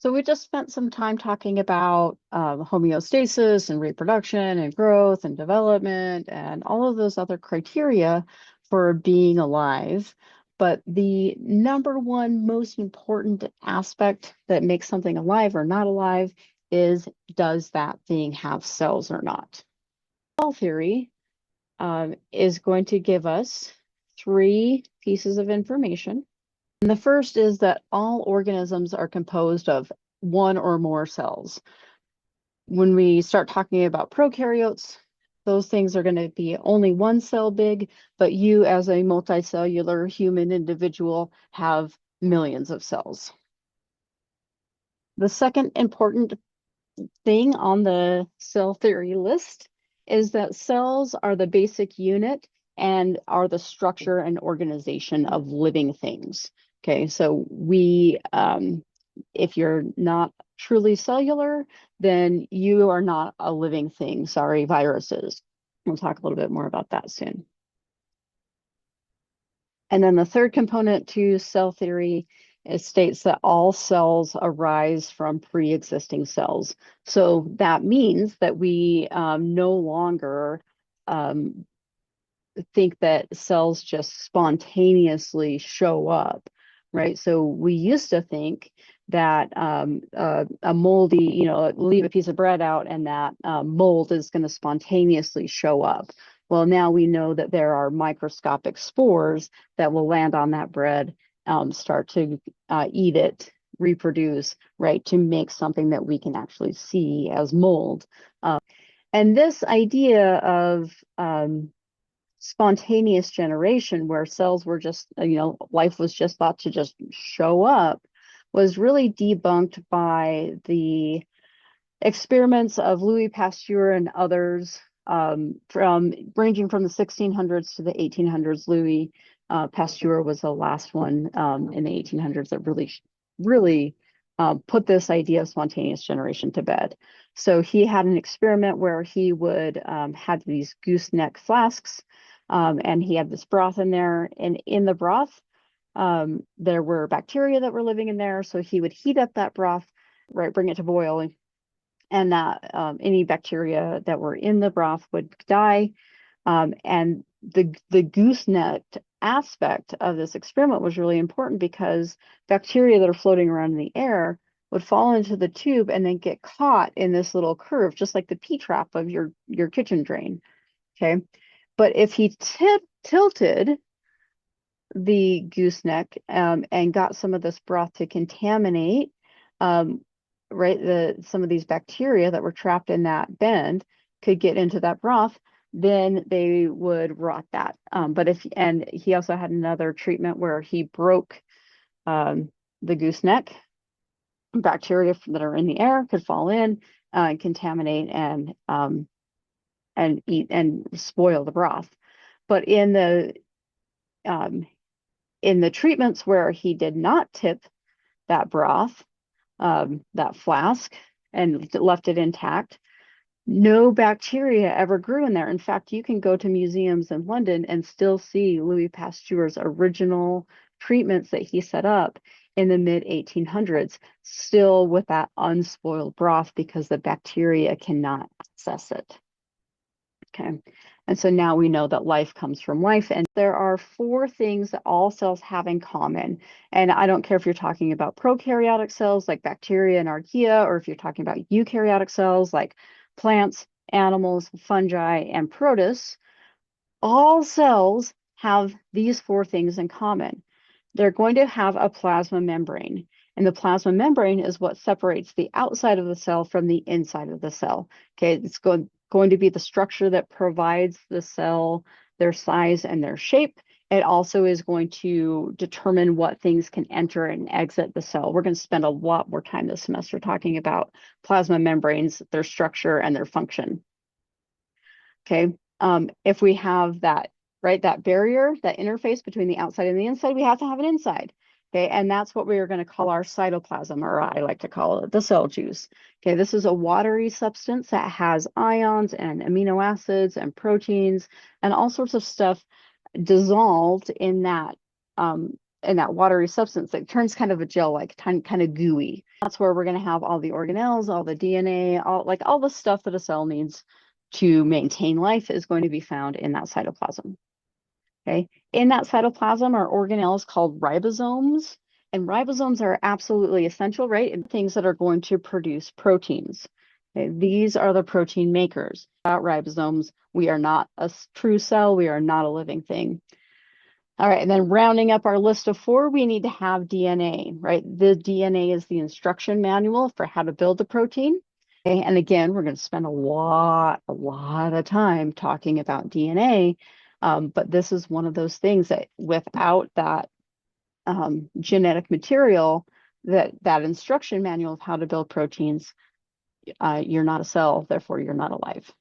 So we just spent some time talking about homeostasis and reproduction and growth and development and all of those other criteria for being alive. But the number one most important aspect that makes something alive or not alive is, does that thing have cells or not? Cell theory is going to give us three pieces of information. And the first is that all organisms are composed of one or more cells. When we start talking about prokaryotes, those things are going to be only one cell big, but you as a multicellular human individual have millions of cells. The second important thing on the cell theory list is that cells are the basic unit and are the structure and organization of living things. Okay, so if you're not truly cellular, then you are not a living thing. Sorry, viruses. We'll talk a little bit more about that soon. And then the third component to cell theory, it states that all cells arise from pre-existing cells. So that means that we no longer think that cells just spontaneously show up, right? So we used to think that a moldy, leave a piece of bread out and that mold is going to spontaneously show up. Well, now we know that there are microscopic spores that will land on that bread, start to eat it, reproduce, right, to make something that we can actually see as mold. And this idea of spontaneous generation, where cells were just, life was just thought to just show up, was really debunked by the experiments of Louis Pasteur and others, from ranging from the 1600s to the 1800s. Louis Pasteur was the last one in the 1800s that really put this idea of spontaneous generation to bed. So he had an experiment where he would have these gooseneck flasks, and he had this broth in there, and in the broth there were bacteria that were living in there. So he would heat up that broth, right, bring it to boil, and that any bacteria that were in the broth would die. And the gooseneck aspect of this experiment was really important because bacteria that are floating around in the air would fall into the tube and then get caught in this little curve, just like the P-trap of your kitchen drain. Okay, but if he tilted the gooseneck and got some of this broth to contaminate, right, some of these bacteria that were trapped in that bend could get into that broth, then they would rot that. And he also had another treatment where he broke the gooseneck. Bacteria that are in the air could fall in and contaminate and eat and spoil the broth. But in the treatments where he did not tip that broth, that flask, and left it intact, no bacteria ever grew in there. In fact, you can go to museums in London and still see Louis Pasteur's original treatments that he set up in the mid 1800s, still with that unspoiled broth because the bacteria cannot access it. Okay. And so now we know that life comes from life. And there are four things that all cells have in common. And I don't care if you're talking about prokaryotic cells like bacteria and archaea, or if you're talking about eukaryotic cells like plants, animals, fungi, and protists. All cells have these four things in common. They're going to have a plasma membrane. And the plasma membrane is what separates the outside of the cell from the inside of the cell. Okay, it's going to be the structure that provides the cell their size and their shape. It also is going to determine what things can enter and exit the cell. We're going to spend a lot more time this semester talking about plasma membranes, their structure, and their function. Okay, if we have that, right, that barrier, that interface between the outside and the inside, we have to have an inside. Okay, and that's what we are going to call our cytoplasm, or I like to call it the cell juice. Okay, this is a watery substance that has ions and amino acids and proteins and all sorts of stuff dissolved in that and that watery substance that turns kind of a gel-like, kind of gooey. That's where we're going to have all the organelles, all the DNA, all the stuff that a cell needs to maintain life is going to be found in that cytoplasm. Okay. In that cytoplasm are organelles called ribosomes, and ribosomes are absolutely essential, right? And things that are going to produce proteins. Okay. These are the protein makers. Without ribosomes, we are not a true cell. We are not a living thing. All right, and then rounding up our list of 4, we need to have DNA, right? The DNA is the instruction manual for how to build the protein. Okay, and again, we're going to spend a lot of time talking about DNA, but this is one of those things that without that genetic material, that instruction manual of how to build proteins, you're not a cell, therefore you're not alive.